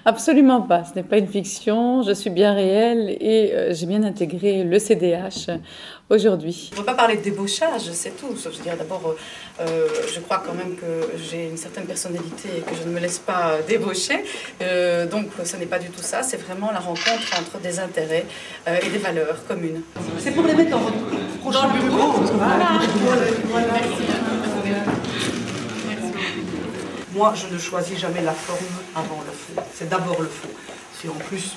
Absolument pas, ce n'est pas une fiction, je suis bien réelle et j'ai bien intégré le CDH aujourd'hui. On ne peut pas parler de débauchage, c'est tout. Je veux dire, d'abord, je crois quand même que j'ai une certaine personnalité et que je ne me laisse pas débaucher. Donc, ce n'est pas du tout ça. C'est vraiment la rencontre entre des intérêts et des valeurs communes. C'est pour les mettre dans votre prochain bureau. Voilà. Moi, je ne choisis jamais la forme avant le fond. C'est d'abord le fond. Si en plus,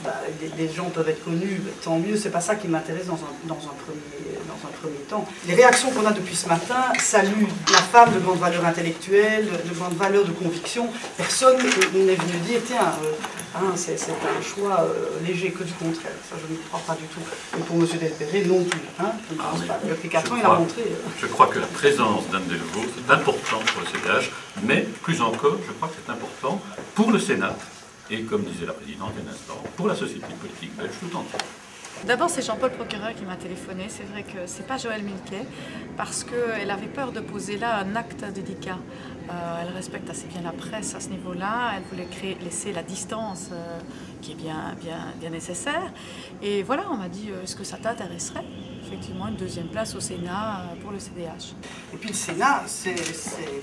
les gens peuvent être connus, tant mieux. C'est pas ça qui m'intéresse dans un premier temps. Les réactions qu'on a depuis ce matin saluent la femme de grande valeur intellectuelle, de grande valeur de conviction. Personne n'est venu dire, tiens, c'est un choix léger, que du contraire. Ça, je ne crois pas du tout. Et pour M. Delperré, non plus. Je ne pense pas. Depuis 4 ans, il a montré. Je crois que la présence d'Anne Delvaux, c'est important pour le CDH, mais plus encore, je crois que c'est important pour le Sénat. Et comme disait la présidente il y a un instant, pour la société politique belge tout entière. D'abord, c'est Jean-Paul Procureur qui m'a téléphoné. C'est vrai que c'est pas Joëlle Milquet, parce qu'elle avait peur de poser là un acte délicat. Elle respecte assez bien la presse à ce niveau-là. Elle voulait laisser la distance qui est bien nécessaire. Et voilà, on m'a dit, est-ce que ça t'intéresserait? Effectivement, une deuxième place au Sénat pour le CDH. Et puis le Sénat, c'est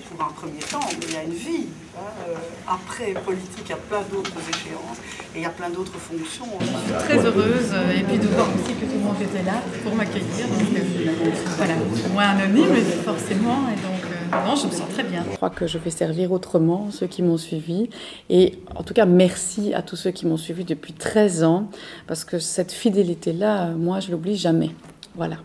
pour un premier temps, mais il y a une vie. Après politique, il y a plein d'autres échéances et il y a plein d'autres fonctions. Je suis très heureuse et puis de voir aussi que tout le monde était là pour m'accueillir. Donc voilà, moi anonyme forcément, et donc non, je me sens très bien. Je crois que je vais servir autrement ceux qui m'ont suivi et en tout cas merci à tous ceux qui m'ont suivi depuis 13 ans parce que cette fidélité-là, moi je l'oublie jamais. Voilà.